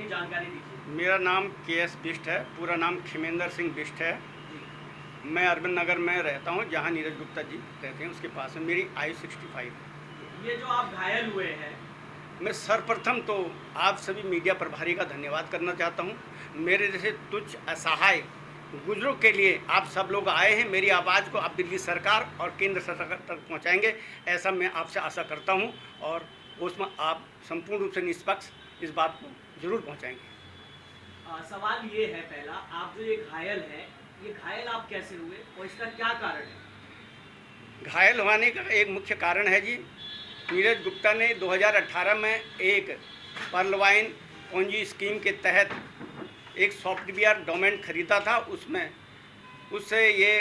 थोड़ी जानकारी दीजिए। मेरा नाम के.एस. बिष्ट है, पूरा नाम खिमेंद्र सिंह बिष्ट है। मैं अरविंद नगर में रहता हूँ, जहाँ नीरज गुप्ता जी रहते हैं उसके पास में। मेरी आयु 65 है। ये जो आप घायल हुए हैं, मैं सर्वप्रथम तो आप सभी मीडिया प्रभारी का धन्यवाद करना चाहता हूँ। मेरे जैसे तुच्छ असहाय गुजरों के लिए आप सब लोग आए हैं। मेरी आवाज़ को आप दिल्ली सरकार और केंद्र सरकार तक पहुँचाएंगे, ऐसा मैं आपसे आशा करता हूँ, और उसमें आप संपूर्ण रूप से निष्पक्ष इस बात को जरूर पहुँचाएंगे। सवाल ये है पहला, आप जो ये घायल हैं, ये घायल आप कैसे हुए और इसका क्या कारण है? घायल होने का एक मुख्य कारण है जी, नीरज गुप्ता ने 2018 में एक पर्लवाइन पोंजी स्कीम के तहत एक सॉफ्टवेयर डोमेन खरीदा था। उससे ये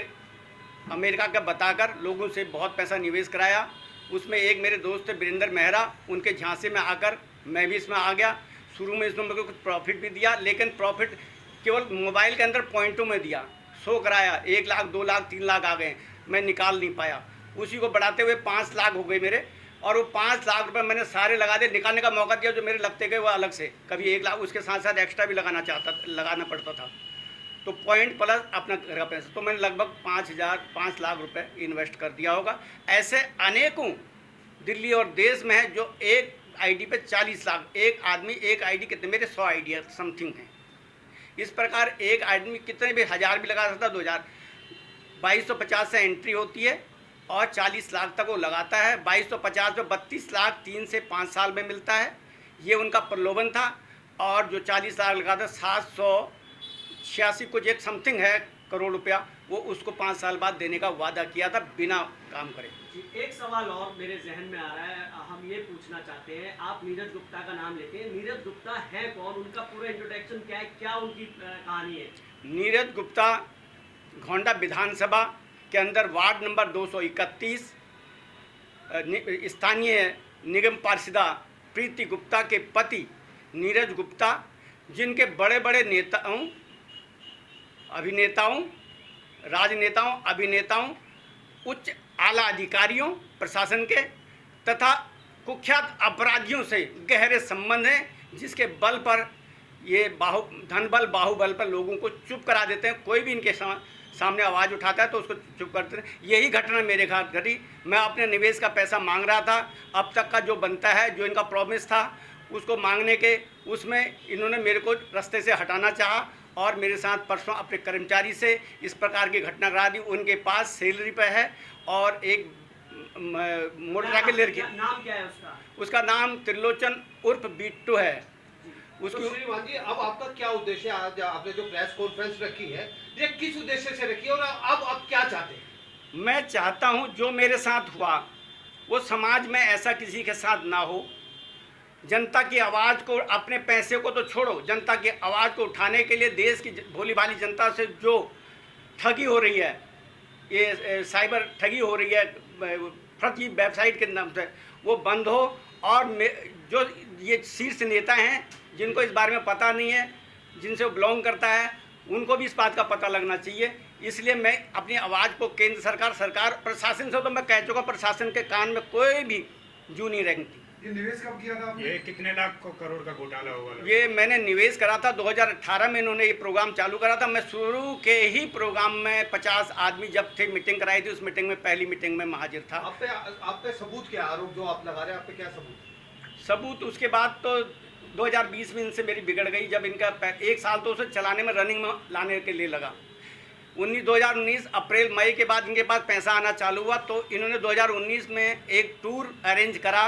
अमेरिका का बताकर लोगों से बहुत पैसा निवेश कराया। उसमें एक मेरे दोस्त थे वीरेंद्र मेहरा, उनके झांसे में आकर मैं भी इसमें आ गया। शुरू में इसमें मेरे को कुछ प्रॉफिट भी दिया, लेकिन प्रॉफिट केवल मोबाइल के अंदर पॉइंटों में दिया। शो कराया 1 लाख 2 लाख 3 लाख आ गए, मैं निकाल नहीं पाया। उसी को बढ़ाते हुए 5 लाख हो गए मेरे, और वो 5 लाख रुपए मैंने सारे लगा दिए। निकालने का मौका दिया जो मेरे लगते गए वो अलग से, कभी 1 लाख उसके साथ साथ एक्स्ट्रा भी लगाना पड़ता था। तो पॉइंट प्लस अपना घर का पैसा, तो मैंने लगभग 5 लाख रुपए इन्वेस्ट कर दिया होगा। ऐसे अनेकों दिल्ली और देश में है जो एक आईडी पे 40 लाख, एक आदमी एक आईडी कितने, मेरे 100 आईडी समथिंग हैं। इस प्रकार एक आदमी कितने भी 1000 भी लगा सकता है, 2000 2250 से एंट्री होती है और 40 लाख तक वो लगाता है। 2250 में 32 लाख 3 से 5 साल में मिलता है। ये उनका प्रलोभन था। और जो 40 लाख लगाता है 786 कुछ एक समथिंग है करोड़ रुपया, वो उसको 5 साल बाद देने का वादा किया था बिना काम करे। एक सवाल और मेरे जहन में आ रहा है, हम ये पूछना चाहते हैं, आप नीरज गुप्ता का नाम लेते हैं, नीरज गुप्ता है कौन, उनका पूरा इंट्रोडक्शन क्या है, क्या उनकी कहानी है? नीरज गुप्ता घोंडा विधानसभा के अंदर वार्ड नंबर 231 स्थानीय निगम पार्षदा प्रीति गुप्ता के पति नीरज गुप्ता, जिनके बड़े बड़े नेताओं, अभिनेताओं, राजनेताओं, अभिनेताओं, उच्च आला अधिकारियों प्रशासन के तथा कुख्यात अपराधियों से गहरे संबंध हैं, जिसके बल पर ये धनबल बाहुबल पर लोगों को चुप करा देते हैं। कोई भी इनके सामने आवाज़ उठाता है तो उसको चुप करते हैं। यही घटना मेरे साथ घटी। मैं अपने निवेश का पैसा मांग रहा था, अब तक का जो बनता है, जो इनका प्रॉमिस था, उसको मांगने के उसमें इन्होंने मेरे को रास्ते से हटाना चाहा और मेरे साथ परसों अपने कर्मचारी से इस प्रकार की घटना करा दी। उनके पास सैलरी पे है और एक मोटरसाइकिल लड़की, नाम क्या है उसका नाम त्रिलोचन उर्फ बिट्टू है। उसकी तो श्रीमान जी, अब आपका क्या उद्देश्य है? आज आपने जो प्रेस कॉन्फ्रेंस रखी है, ये किस उद्देश्य से रखी है और अब आप क्या चाहते हैं? मैं चाहता हूं जो मेरे साथ हुआ वो समाज में ऐसा किसी के साथ ना हो। जनता की आवाज़ को, अपने पैसे को तो छोड़ो, जनता की आवाज़ को उठाने के लिए देश की भोली भाली जनता से जो ठगी हो रही है, ये साइबर ठगी हो रही है फर्जी वेबसाइट के नाम से, वो बंद हो। और जो ये शीर्ष नेता हैं जिनको इस बारे में पता नहीं है, जिनसे वो बिलोंग करता है, उनको भी इस बात का पता लगना चाहिए। इसलिए मैं अपनी आवाज़ को केंद्र सरकार प्रशासन से तो मैं कह चुका, प्रशासन के कान में कोई भी जू नहीं रेंगती। ये निवेश कब किया था आपने? ये कितने लाख करोड़ का घोटाला हुआ? ये मैंने निवेश करा था 2018 में, इन्होंने ये प्रोग्राम चालू करा था। मैं शुरू के ही प्रोग्राम में 50 आदमी जब थे, मीटिंग कराई थी, उस मीटिंग में पहली मीटिंग में मैं हाजिर था। आप पे सबूत क्या, आरोप जो आप लगा रहे हैं, आप पे क्या सबूत? उसके बाद तो 2020 में इनसे मेरी बिगड़ गई, जब इनका 1 साल तो उसे चलाने में, रनिंग में लाने के लिए लगा। 2019 अप्रैल मई के बाद इनके पास पैसा आना चालू हुआ, तो इन्होंने 2019 में एक टूर अरेंज करा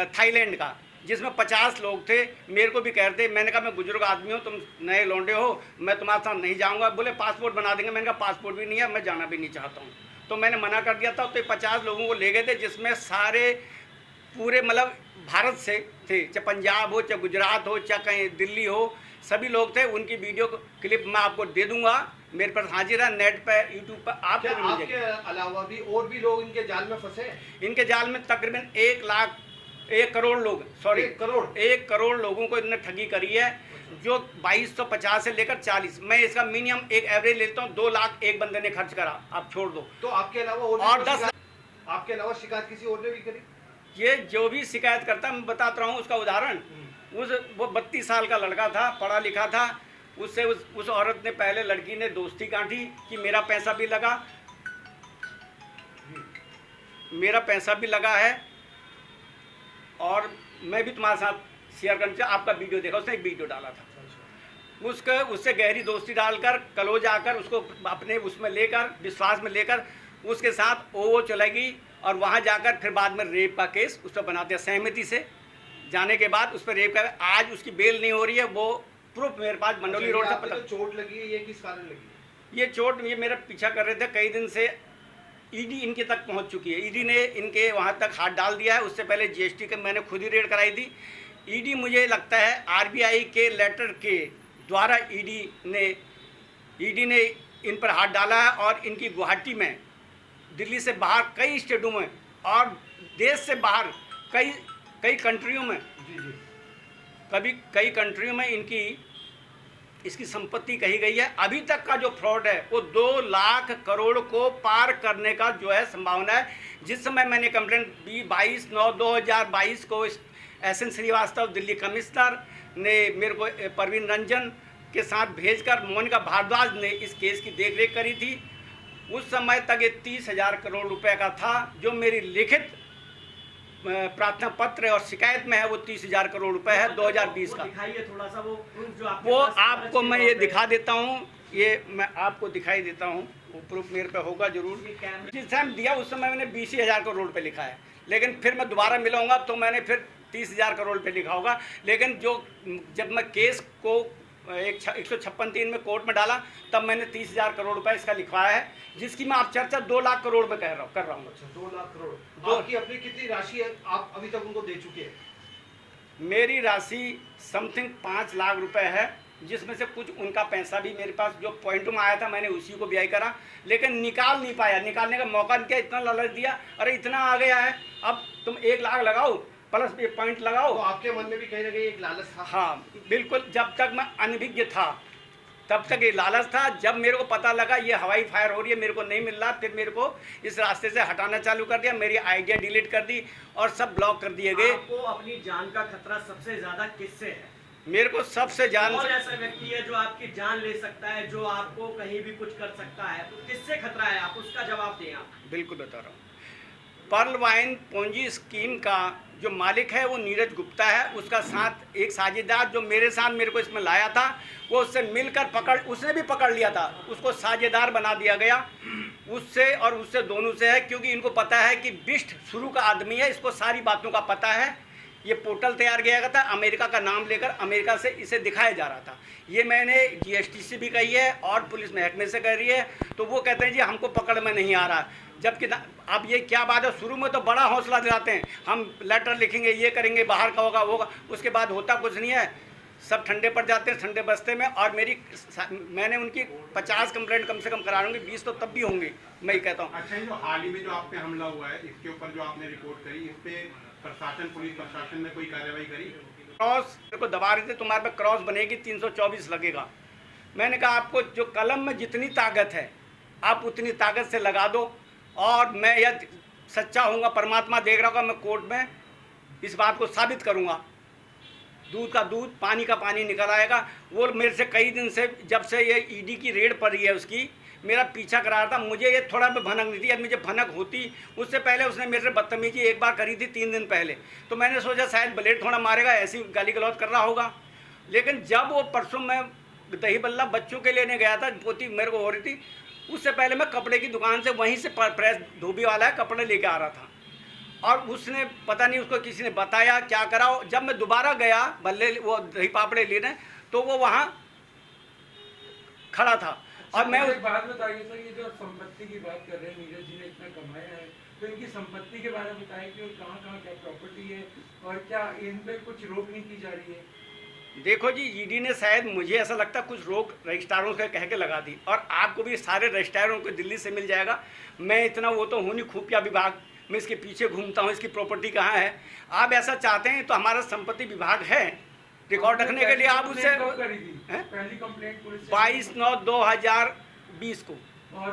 थाईलैंड का, जिसमें 50 लोग थे। मेरे को भी कह रहे थे, मैंने कहा मैं बुजुर्ग आदमी हूँ, तुम नए लौंडे हो, मैं तुम्हारे साथ नहीं जाऊँगा। बोले पासपोर्ट बना देंगे। मैंने कहा पासपोर्ट भी नहीं है, मैं जाना भी नहीं चाहता हूँ। तो मैंने मना कर दिया था। तो 50 लोगों को ले गए थे, जिसमें सारे पूरे मतलब भारत से थे, चाहे पंजाब हो, चाहे गुजरात हो, चाहे कहीं दिल्ली हो, सभी लोग थे। उनकी वीडियो क्लिप मैं आपको दे दूंगा, मेरे पास हाजिर है, नेट पे, यूट्यूब पर आपको भी मिल जाएगी। आपके अलावा भी और भी लोग इनके जाल में फंसे हैं? इनके जाल में तकरीबन 1 करोड़ लोग, सॉरी 1 करोड़ लोगों को इन्होंने ठगी करी है, जो 2250 से लेकर 40। मैं इसका मिनिमम एक एवरेज लेता हूँ, 2 लाख एक बंदे ने खर्च करा, आप छोड़ दो। तो आपके अलावा और 10 आपके अलावा शिकायत किसी और ने भी करी? ये जो भी शिकायत करता है, मैं बताता रहा हूँ उसका उदाहरण। वो 32 साल का लड़का था, पढ़ा लिखा था। उससे उस औरत ने, पहले लड़की ने दोस्ती गांठी कि मेरा पैसा भी लगा है और मैं भी तुम्हारे साथ शेयर करना चाहिए। आपका वीडियो देखा, उसने एक वीडियो डाला था। उससे गहरी दोस्ती डालकर, क्लोज आकर, उसको अपने उसमें लेकर, विश्वास में लेकर उसके साथ वो चलेगी और वहाँ जाकर फिर बाद में रेप का केस उस पर बना दिया। सहमति से जाने के बाद उस पर रेप का, आज उसकी बेल नहीं हो रही है। वो प्रूफ मेरे पास मंडोली रोड से पता। तो चोट लगी है, ये किस कारण लगी? ये चोट, ये मेरा पीछा कर रहे थे कई दिन से। ईडी इनके तक पहुंच चुकी है। ईडी ने इनके वहां तक हाथ डाल दिया है। उससे पहले जीएसटी के मैंने खुद ही रेड कराई थी। ईडी, मुझे लगता है आरबीआई के लेटर के द्वारा ईडी ने इन पर हाथ डाला है और इनकी गुवाहाटी में, दिल्ली से बाहर कई स्टेटों में और देश से बाहर कई कंट्रियों में, कई कंट्रियों में इसकी संपत्ति कही गई है। अभी तक का जो फ्रॉड है वो 2 लाख करोड़ को पार करने का जो है संभावना है। जिस समय मैंने कंप्लेंट दी 22/9/2022 को एसएन श्रीवास्तव दिल्ली कमिश्नर ने मेरे को परवीन रंजन के साथ भेजकर मोनिका भारद्वाज ने इस केस की देखरेख करी थी। उस समय तक ये 30,000 करोड़ रुपए का था। जो मेरी लिखित प्रार्थना पत्र और शिकायत में है वो 30,000 करोड़ रुपए है 2020 का। दिखाइए थोड़ा सा वो प्रूफ जो वो आपको मैं ये दिखा देता हूँ, ये मैं आपको दिखाई देता हूँ। वो प्रूफ मेरे पे होगा जरूर। जिस टाइम दिया उस समय मैंने 20,000 करोड़ पे लिखा है, लेकिन फिर मैं दोबारा मिलाऊंगा तो मैंने फिर 30,000 करोड़ पे लिखा होगा। लेकिन जब मैं केस को 156(3) में कोर्ट में डाला तब मैंने 30,000 करोड़ रुपए इसका लिखवाया है, जिसकी मैं आप चर्चा 2 लाख करोड़ में कर रहा हूँ। अच्छा, 2 लाख करोड़। आपकी अपनी कितनी राशि है आप अभी तक उनको दे चुके हैं? मेरी राशि समथिंग 5 लाख रुपए है, जिसमें से कुछ उनका पैसा भी मेरे पास जो पॉइंट में आया था मैंने उसी को ब्याह करा, लेकिन निकाल नहीं पाया। निकालने का मौका नहीं दिया। इतना लालच दिया, अरे इतना आ गया है, अब तुम 1 लाख लगाओ प्लस ये पॉइंट लगाओ। तो आपके मन में भी कहीं ना कहीं एक लालच था? हाँ बिल्कुल, जब तक मैं अनभिज्ञ था तब तक ये लालच था। जब मेरे को पता लगा ये हवाई फायर हो रही है, मेरे को नहीं मिल रहा, फिर मेरे को इस रास्ते से हटाना चालू कर दिया। मेरी आइडिया डिलीट कर दी और सब ब्लॉक कर दिए गए। आपको अपनी जान का खतरा सबसे ज्यादा किससे है? मेरे को सबसे जान कौन ऐसा व्यक्ति है जो आपकी जान ले सकता है, जो आपको कहीं भी कुछ कर सकता है? तो किससे खतरा है, आप उसका जवाब दें। आप बिल्कुल बता रहा हूँ। पर्ल वाइन पोंजी स्कीम का जो मालिक है वो नीरज गुप्ता है। उसका साथ एक साझेदार जो मेरे को इसमें लाया था, वो उससे मिलकर उसने भी पकड़ लिया था, उसको साझेदार बना दिया गया। उससे दोनों से है, क्योंकि इनको पता है कि बिष्ट शुरू का आदमी है, इसको सारी बातों का पता है। ये पोर्टल तैयार किया गया था, अमेरिका का नाम लेकर अमेरिका से इसे दिखाया जा रहा था। ये मैंने जीएसटी से भी कही है और पुलिस महकमे से कह रही है, तो वो कहते हैं जी हमको पकड़ में नहीं आ रहा। जबकि अब ये क्या बात है, शुरू में तो बड़ा हौसला दिलाते हैं, हम लेटर लिखेंगे, ये करेंगे, बाहर का होगा, उसके बाद होता कुछ नहीं है। सब ठंडे पड़ जाते हैं, ठंडे बस्ते में। और मैंने उनकी 50 कंप्लेंट कम से कम करा लूँगी, 20 तो तब भी होंगी, मैं ही कहता हूँ। अच्छा, जो हाल ही में जो आप पे हमला हुआ है, इसके ऊपर जो आपने रिपोर्ट करी, इस पे पुलिस प्रशासन ने कोई कार्रवाई करी? क्रॉस को दबा रहे थे, तुम्हारे पे क्रॉस बनेगी, 324 लगेगा। मैंने कहा आपको जो कलम में जितनी ताकत है आप उतनी ताकत से लगा दो, और मैं यह सच्चा होऊंगा, परमात्मा देख रहा होगा, मैं कोर्ट में इस बात को साबित करूंगा। दूध का दूध, पानी का पानी निकल आएगा। वो मेरे से कई दिन से, जब से ये ईडी की रेड पड़ी है उसकी, मेरा पीछा करा रहा था। मुझे ये थोड़ा भी भनक नहीं थी। अब मुझे भनक होती, उससे पहले उसने मेरे से बदतमीजी एक बार करी थी 3 दिन पहले, तो मैंने सोचा शायद ब्लेड थोड़ा मारेगा, ऐसी गाली गलौज कर रहा होगा। लेकिन जब वो परसों मैं दही बल्ला बच्चों के लेने गया था, पोती मेरे को हो रही थी, उससे पहले मैं कपड़े की दुकान से वहीं से प्रेस धोबी वाला है कपड़े लेके आ रहा था, और उसने पता नहीं उसको किसी ने बताया क्या करा। जब मैं दोबारा गया बल्ले वो दही पापड़े लेने, तो वो वहाँ खड़ा था। और मैं एक बात बताइए सर, ये जो संपत्ति की बात कर रहे हैं, नीरज जी ने इतना कमाया है, तो इनकी संपत्ति के बारे में बताएं कि कहाँ कहाँ क्या प्रॉपर्टी है और क्या इन पर कुछ रोक नहीं की जा रही है? देखो जी, ईडी ने शायद, मुझे ऐसा लगता कुछ रोक रजिस्ट्रारों से कह के लगा दी, और आपको भी सारे रजिस्ट्रारों को दिल्ली से मिल जाएगा। मैं इतना वो तो हूँ नहीं, खुफिया विभाग में इसके पीछे घूमता हूँ, इसकी प्रॉपर्टी कहाँ है। आप ऐसा चाहते हैं तो हमारा संपत्ति विभाग है रिकॉर्ड रखने के लिए। आप उससे 22/9/2020 को,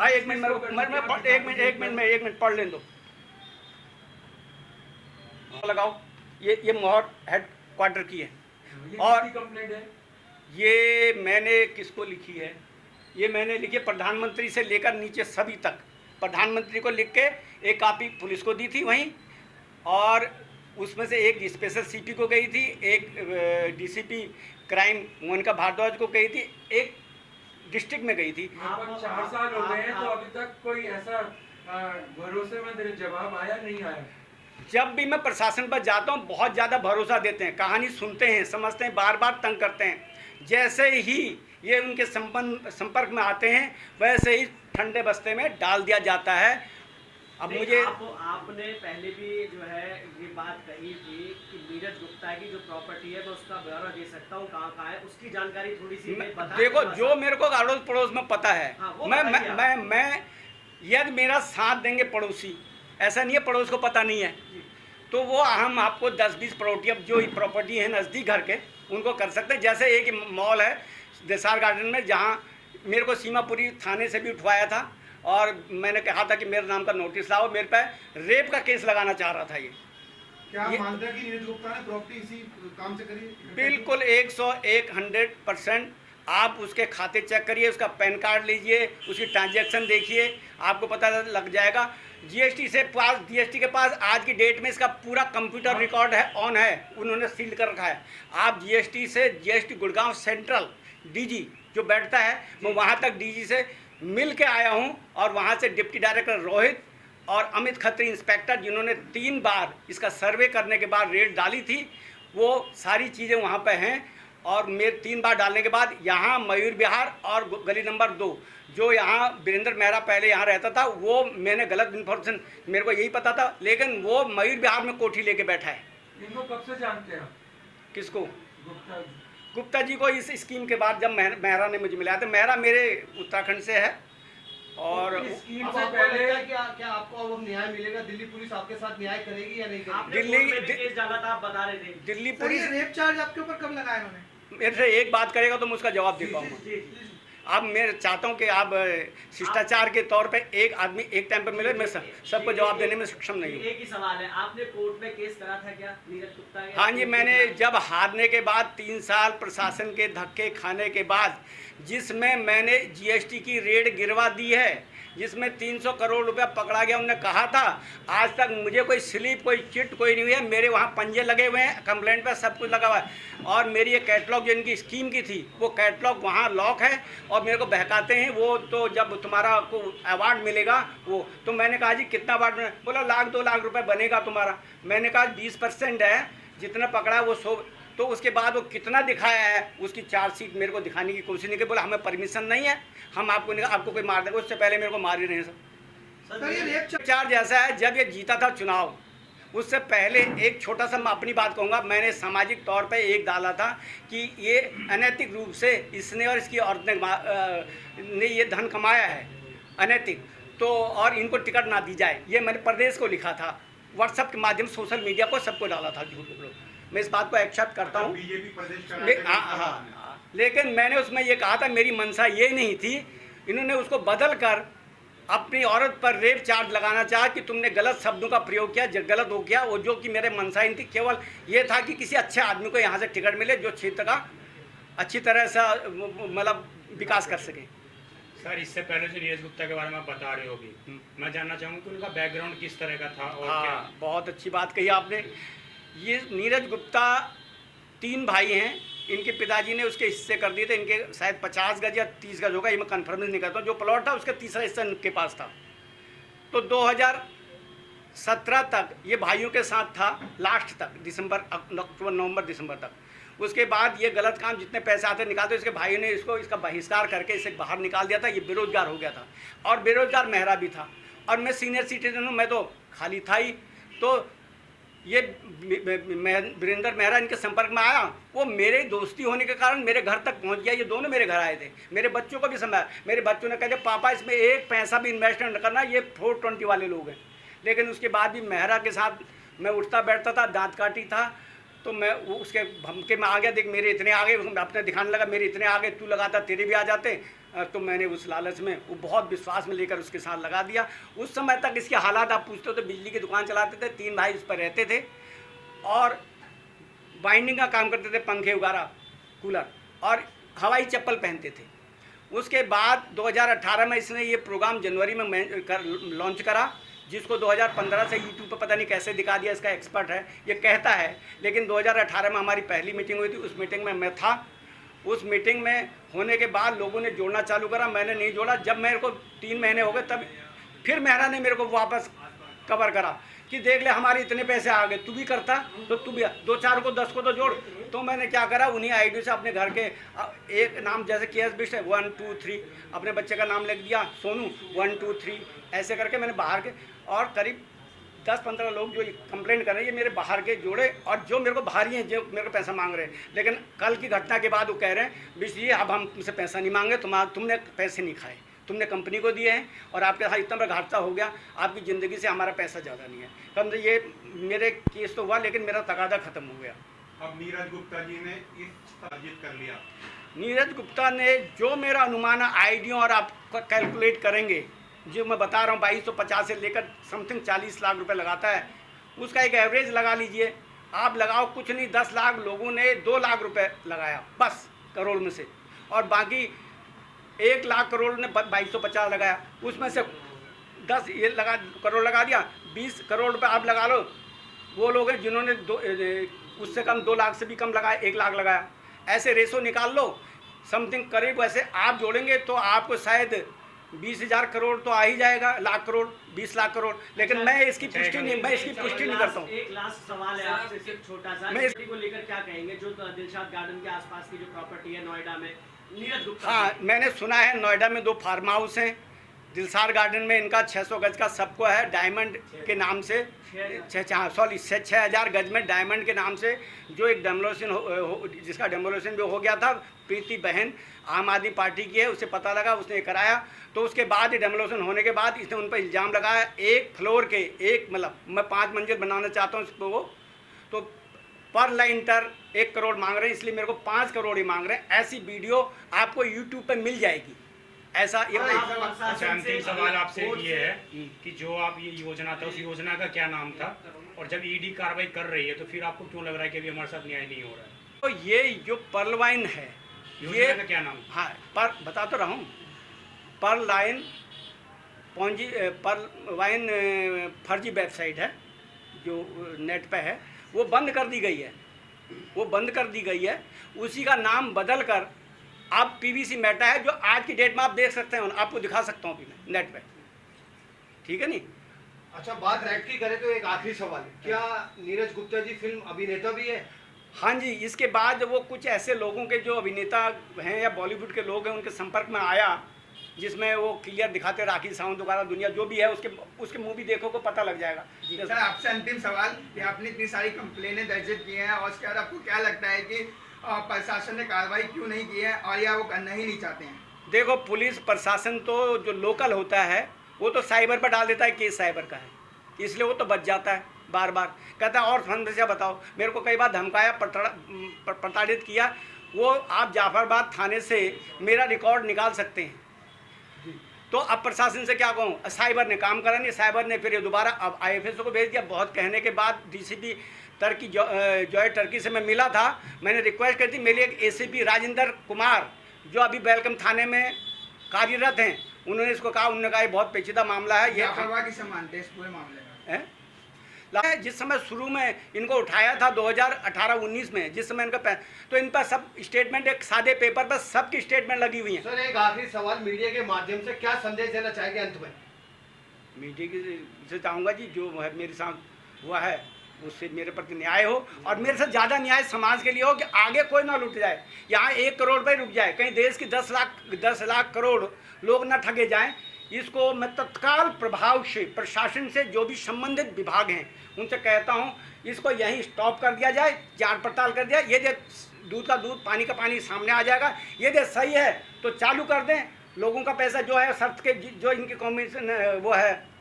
एक मिनट पढ़ लें दो, लगाओ। ये मोहर हेड क्वार्टर की है। ये और किसकी कंप्लेंट है? ये मैंने किसको लिखी है? ये मैंने लिखी प्रधानमंत्री से लेकर नीचे सभी तक। प्रधानमंत्री को लिख के एक कॉपी पुलिस को दी थी वहीं, और उसमें से एक स्पेशल सीपी को गई थी, एक डीसीपी क्राइम मोनिका भारद्वाज को गई थी, एक डिस्ट्रिक्ट में गई थी। लगभग 4 साल हो गए हैं, तो अभी तक कोई ऐसा भरोसेमंद जवाब आया नहीं आया? जब भी मैं प्रशासन पर जाता हूँ बहुत ज़्यादा भरोसा देते हैं, कहानी सुनते हैं, समझते हैं, बार बार तंग करते हैं। जैसे ही ये उनके संपर्क में आते हैं वैसे ही ठंडे बस्ते में डाल दिया जाता है। अब मुझे आपने पहले भी जो है ये बात कही थी कि नीरज गुप्ता की जो प्रॉपर्टी है मैं उसका ब्यौरा दे सकता हूँ, कहाँ कहाँ है, उसकी जानकारी थोड़ी सी बता। देखो, जो मेरे को अड़ोस पड़ोस में पता है, हाँ, मैं यदि मेरा साथ देंगे पड़ोसी, ऐसा नहीं है पड़ोस को पता नहीं है, तो वो हम आपको 10-20 प्रॉपर्टी है नज़दीक घर के, उनको कर सकते हैं। जैसे एक मॉल है देसार गार्डन में, जहाँ मेरे को सीमापुरी थाने से भी उठवाया था, और मैंने कहा था कि मेरे नाम का नोटिस लाओ, मेरे पे रेप का केस लगाना चाह रहा था। क्या आप मानते हैं कि नीरज गुप्ता ने प्रॉपर्टी इसी काम से करी? बिल्कुल 100% आप उसके खाते चेक करिए, उसका पैन कार्ड लीजिए, उसकी ट्रांजैक्शन देखिए, आपको पता लग जाएगा। जीएसटी के पास आज की डेट में इसका पूरा कंप्यूटर रिकॉर्ड है, ऑन है, उन्होंने सील कर रखा है। आप जीएसटी गुड़गांव सेंट्रल डीजी जो बैठता है, मैं वहाँ तक डीजी से मिल के आया हूँ, और वहाँ से डिप्टी डायरेक्टर रोहित और अमित खत्री इंस्पेक्टर, जिन्होंने 3 बार इसका सर्वे करने के बाद रेड डाली थी, वो सारी चीज़ें वहाँ पे हैं। और मेरे 3 बार डालने के बाद यहाँ मयूर विहार और गली नंबर 2, जो यहाँ वीरेंद्र मेहरा पहले यहाँ रहता था, वो मैंने गलत इन्फॉर्मेशन, मेरे को यही पता था, लेकिन वो मयूर विहार में कोठी लेके बैठा है। इनको कब से जानते हैं आप? किसको? गुप्ता जी को इस स्कीम के बाद जब मेहरा ने मुझे मिलाया, तो मेहरा मेरे उत्तराखंड से है। और स्कीम आपको से पहले लगता है क्या आपको अब न्याय मिलेगा? दिल्ली पुलिस आपके साथ न्याय करेगी या नहीं करेगी? आपने कोर्ट में भी केस डाला था, आप बता रहे थे। दिल्ली सर, पुलिस ये रेप चार्ज आपके ऊपर कब लगाया इन्होंने? मेरे से एक बात करेगा तो मैं उसका जवाब दे पाऊंगा। अब मैं चाहता हूँ कि आप शिष्टाचार के तौर पे एक आदमी एक टाइम पे मिले, मैं सबको जवाब देने में सक्षम नहीं हूँ। एक ही सवाल है, आपने कोर्ट में केस करा था क्या नीरज गुप्ता के? हाँ जी, मैंने जब हारने के बाद 3 साल प्रशासन के धक्के खाने के बाद, जिसमें मैंने जीएसटी की रेड गिरवा दी है, जिसमें 300 करोड़ रुपया पकड़ा गया, उन्होंने कहा था आज तक मुझे कोई स्लिप, कोई चिट, कोई नहीं हुई है। मेरे वहाँ पंजे लगे हुए हैं, कंप्लेंट पे सब कुछ लगा हुआ है, और मेरी ये कैटलॉग जो इनकी स्कीम की थी, वो कैटलॉग वहाँ लॉक है, और मेरे को बहकाते हैं। वो तो जब तुम्हारा को अवार्ड मिलेगा वो, तो मैंने कहा जी कितना अवार्ड मिला? बोला 1-2 लाख रुपये बनेगा तुम्हारा। मैंने कहा 20% है, जितना पकड़ा है वो 100। तो उसके बाद वो कितना दिखाया है, उसकी चार्जशीट मेरे को दिखाने की कोशिश नहीं की। बोला हमें परमिशन नहीं है, हम आपको कोई मार देगा। उससे पहले मेरे को मार ही नहीं सर, ये रेप चार्ज ऐसा है, जब ये जीता था चुनाव, उससे पहले एक छोटा सा मैं अपनी बात कहूँगा, मैंने सामाजिक तौर पे एक डाला था कि ये अनैतिक रूप से इसने और इसकी औरत ने ये धन कमाया है अनैतिक, तो और इनको टिकट ना दी जाए। ये मैंने प्रदेश को लिखा था, व्हाट्सएप के माध्यम से, सोशल मीडिया को सबको डाला था झूठ लोग। मैं इस बात को एक्सेप्ट करता हूँ। बीजेपी प्रदेश का हाँ, लेकिन मैंने उसमें ये कहा था, मेरी मंशा ये नहीं थी। इन्होंने उसको बदल कर अपनी औरत पर रेप चार्ज लगाना चाहा कि तुमने गलत शब्दों का प्रयोग किया, गलत हो गया वो, जो कि मेरे मंशा ही नहीं थी। केवल ये था कि किसी अच्छे आदमी को यहाँ से टिकट मिले जो क्षेत्र का अच्छी तरह से मतलब विकास कर सके। सर, इससे पहले जो नीरज गुप्ता के बारे में आप बता रहे होगी, मैं जानना चाहूँगा कि उनका बैकग्राउंड किस तरह का था और क्या? बहुत अच्छी बात कही आपने। ये नीरज गुप्ता 3 भाई हैं, इनके पिताजी ने उसके हिस्से कर दिए थे। इनके शायद 50 गज या 30 गज होगा, ये मैं कन्फर्म नहीं करता हूँ। जो प्लॉट था उसका तीसरा हिस्सा इनके पास था। तो 2017 तक ये भाइयों के साथ था, लास्ट तक, अक्टूबर नवंबर दिसंबर तक। उसके बाद ये गलत काम जितने पैसे आते निकालते, इसके भाइयों ने इसका बहिष्कार करके इसे बाहर निकाल दिया था। ये बेरोजगार हो गया था, और बेरोजगार मेहरा भी था, और मैं सीनियर सिटीजन हूँ, मैं तो खाली था ही। तो ये वीरेंद्र मेहरा इनके संपर्क में आया, वो मेरे दोस्ती होने के कारण मेरे घर तक पहुंच गया। ये दोनों मेरे घर आए थे, मेरे बच्चों को भी समझाया। मेरे बच्चों ने कहा पापा इसमें एक पैसा भी इन्वेस्टमेंट करना, ये 420 वाले लोग हैं। लेकिन उसके बाद भी मेहरा के साथ मैं उठता बैठता था, दांत काटी था, तो मैं उसके भमके में आ गया। देख मेरे इतने आगे, अपने दिखाने लगा मेरे इतने आगे, तू लगाता तेरे भी आ जाते। तो मैंने उस लालच में, वो बहुत विश्वास में लेकर उसके साथ लगा दिया। उस समय तक इसके हालात आप पूछते हो तो बिजली की दुकान चलाते थे, 3 भाई उस पर रहते थे, और बाइंडिंग का काम करते थे, पंखे वगैरह, कूलर, और हवाई चप्पल पहनते थे। उसके बाद 2018 में इसने ये प्रोग्राम जनवरी में लॉन्च करा, जिसको 2015 से यूट्यूब पर पता नहीं कैसे दिखा दिया, इसका एक्सपर्ट है ये कहता है। लेकिन 2018 में हमारी पहली मीटिंग हुई थी, उस मीटिंग में मैं था। उस मीटिंग में होने के बाद लोगों ने जोड़ना चालू करा, मैंने नहीं जोड़ा। जब मेरे को 3 महीने हो गए तब फिर मेहरा ने मेरे को वापस कवर करा कि देख ले हमारे इतने पैसे आ गए, तू भी करता तो तू भी 2-4 को 10 को तो जोड़। तो मैंने क्या करा, उन्हीं आईडी से अपने घर के एक नाम जैसे केएस बिस्ट है 1 2 3, अपने बच्चे का नाम लिख दिया सोनू 1 2 3, ऐसे करके मैंने बाहर के और करीब 10-15 लोग जो कंप्लेंट कर रहे हैं ये मेरे बाहर के जोड़े, और जो मेरे को भारी हैं, जो मेरे को पैसा मांग रहे हैं। लेकिन कल की घटना के बाद वो कह रहे हैं बिजली अब हम तुमसे पैसा नहीं मांगे, तुमने पैसे नहीं खाए, तुमने कंपनी को दिए हैं और आपके साथ इतना बड़ा घाटा हो गया, आपकी ज़िंदगी से हमारा पैसा ज़्यादा नहीं है। कम से ये मेरे केस तो हुआ, लेकिन मेरा तकादा ख़त्म हो गया। अब नीरज गुप्ता जी ने इस अर्जित कर लिया। नीरज गुप्ता ने जो मेरा अनुमान है आईडियों और आप कैलकुलेट करेंगे, जो मैं बता रहा हूँ 2250 से लेकर समथिंग 40 लाख रुपए लगाता है, उसका एक एवरेज लगा लीजिए आप। लगाओ कुछ नहीं, 10 लाख लोगों ने 2 लाख रुपए लगाया बस करोड़ में से, और बाकी 1 लाख करोड़ ने 2250 लगाया। उसमें से 10 ये करोड़ लगा दिया, 20 करोड़ रुपये आप लगा लो। वो लोग हैं जिन्होंने उससे कम 2 लाख से भी कम लगाया, 1 लाख लगाया। ऐसे रेशो निकाल लो समथिंग करीब। वैसे आप जोड़ेंगे तो आपको शायद 20,000 करोड़ तो आ ही जाएगा, लाख करोड़, 20 लाख करोड़। लेकिन मैं इसकी पुष्टि नहीं करता हूँ। एक लास्ट सवाल है आपसे, सिर्फ छोटा सा, मैं को लेकर क्या कहेंगे जो दिलशाद गार्डन के आसपास की जो प्रॉपर्टी है नोएडा में नीरज गुप्ता? हाँ, मैंने सुना है नोएडा में 2 फार्म हाउस हैं। दिलशाद गार्डन में इनका 600 गज का सबको है, डायमंड के नाम से 6,000 गज में डायमंड के नाम से, जो एक डेमोलेशन जिसका डेमोलेशन जो हो गया था, प्रीति बहन आम आदमी पार्टी की है, उसे पता लगा, उसने कराया। तो उसके बाद ये डेमोलेशन होने के बाद इसने उन पर इल्ज़ाम लगाया, एक फ्लोर के मतलब मैं 5 मंजिल बनाना चाहता हूँ इसको, वो तो पर लाइनटर 1 करोड़ मांग रहे हैं, इसलिए मेरे को 5 करोड़ ही मांग रहे हैं। ऐसी वीडियो आपको यूट्यूब पे मिल जाएगी। ऐसा ये अच्छा, अंतिम सवाल आपसे ये है कि जो आप ये योजना था, उस योजना का क्या नाम था, और जब ईडी कार्रवाई कर रही है तो फिर आपको क्यों लग रहा है कि अभी हमारे साथ न्याय नहीं हो रहा है? तो ये जो पर्ल वाइन है, योजना का क्या नाम? हाँ, पर बता तो रहा हूँ, पर्ल वाइन फर्जी वेबसाइट है जो नेट पे है, वो बंद कर दी गई है। उसी का नाम बदल कर अब पीवीसी मेटा है, जो आज की डेट में आप देख सकते हैं, आपको दिखा सकता हूँ अभी मैं नेट पे, ठीक है नहीं? अच्छा, बात रैट की करें तो एक आखिरी सवाल, क्या नीरज गुप्ता जी फिल्म अभिनेता भी है? हाँ जी, इसके बाद वो कुछ ऐसे लोगों के जो अभिनेता हैं या बॉलीवुड के लोग हैं उनके संपर्क में आया, जिसमें वो क्लियर दिखाते, राखी सावंत वगैरह दुनिया जो भी है उसके मूवी देखो को पता लग जाएगा। सर, आपसे अंतिम सवाल कि आपने इतनी सारी कंप्लेनें दर्ज की हैं और उसके बाद आपको क्या लगता है कि प्रशासन ने कार्रवाई क्यों नहीं की है, और या वो करना ही नहीं चाहते हैं? देखो, पुलिस प्रशासन तो जो लोकल होता है वो तो साइबर पर डाल देता है, केस साइबर का है, इसलिए वो तो बच जाता है। बार बार कहता है और समस्या बताओ, मेरे को कई बार धमकाया, प्रताड़ित किया। वो आप जाफराबाद थाने से मेरा रिकॉर्ड निकाल सकते हैं। तो अब प्रशासन से क्या कहूँ, साइबर ने काम करा नहीं, साइबर ने फिर ये दोबारा अब IFS को भेज दिया। बहुत कहने के बाद DCP टर्की जॉय टर्की से मैं मिला था, मैंने रिक्वेस्ट कर दी, मेरे एक ACP राजेंद्र कुमार जो अभी वेलकम थाने में कार्यरत हैं, उन्होंने इसको कहा, उन्होंने कहा ये बहुत पेचीदा मामला है, ये किसे मानते हैं इस पूरे मामले में? जिस समय शुरू में इनको उठाया था 2018-19 में, जिस समय इनका तो इन पर सब स्टेटमेंट, एक सादे पेपर पर सबकी स्टेटमेंट लगी हुई है। सर, एक आखिरी सवाल, मीडिया के माध्यम से क्या संदेश देना चाहेंगे अंत में? मीडिया की से चाहूँगा जी, जो है मेरे साथ हुआ है उससे मेरे प्रति न्याय हो, और मेरे से ज़्यादा न्याय समाज के लिए हो कि आगे कोई ना लूट जाए। यहाँ 1 करोड़ रुपये रुक जाए, कहीं देश की 10 लाख करोड़ लोग ना ठगे जाएं। इसको मैं तत्काल प्रभाव से प्रशासन से जो भी संबंधित विभाग हैं उनसे कहता हूं, इसको यहीं स्टॉप कर दिया जाए, जांच पड़ताल कर दिया। ये दे दूध का दूध, पानी का पानी सामने आ जाएगा। ये दे सही है तो चालू कर दें, लोगों का पैसा जो है शर्त के, जो इनकी कमीशन वो है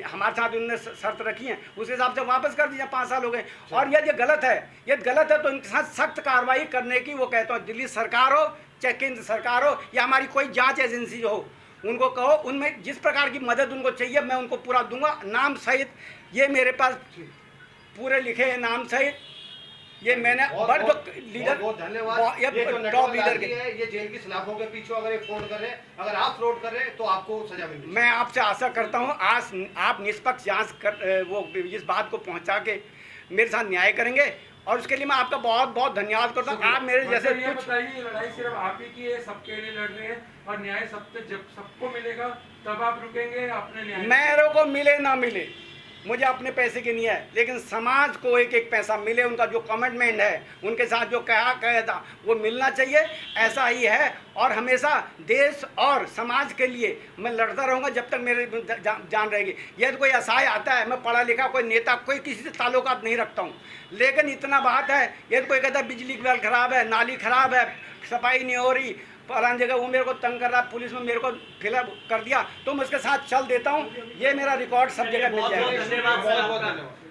हमारे साथ उन्होंने शर्त रखी है, उस हिसाब से वापस कर दीजिए। 5 साल हो गए, और ये गलत है तो इनके साथ सख्त कार्रवाई करने की वो कहता हूँ। दिल्ली सरकार हो चाहे केंद्र सरकार हो या हमारी कोई जांच एजेंसी हो, उनको कहो, उनमें जिस प्रकार की मदद उनको चाहिए मैं उनको पूरा दूंगा, नाम सहित। ये मेरे पास पूरे लिखे हैं नाम सहित, ये मैंने बट जो लीडर बहुत धन्यवाद। ये ये जो टॉप नेटवर्क लीडर आदमी के, है, ये जेल की सलाखों के पीछे अगर ये फ्रॉड कर रहे हैं, अगर आप फ्रॉड कर रहे हैं तो आपको सजा मिलेगी। मैं आपसे आशा करता हूँ आज आप निष्पक्ष जांच कर वो इस बात को पहुँचा के मेरे साथ न्याय करेंगे, और उसके लिए मैं आपका बहुत बहुत धन्यवाद करता हूँ। आप मेरे जैसे ये कुछ बताइए, लड़ाई सिर्फ आप ही की है, सबके लिए लड़ रहे हैं, और न्याय सबसे जब सबको मिलेगा तब आप रुकेंगे अपने न्याय? मेरे को मिले ना मिले, मुझे अपने पैसे की नहीं है, लेकिन समाज को एक एक पैसा मिले, उनका जो कमिटमेंट है, उनके साथ जो कहा था वो मिलना चाहिए। ऐसा ही है, और हमेशा देश और समाज के लिए मैं लड़ता रहूँगा जब तक मेरे जान रहेगी। यदि कोई असहाय आता है, मैं पढ़ा लिखा कोई नेता, कोई किसी से ताल्लुकात नहीं रखता हूँ, लेकिन इतना बात है, यदि कोई कहता है बिजली की बिल खराब है, नाली खराब है, सफाई नहीं हो रही, फलान जगह वो मेरे को तंग कर रहा, पुलिस में मेरे को फिलअप कर दिया, तो मैं उसके साथ चल देता हूँ। ये मेरा रिकॉर्ड सब जगह मिल बहुत बहुत जाएगा। धन्यवाद सर बहुत बहुत आपका। धन्यवाद।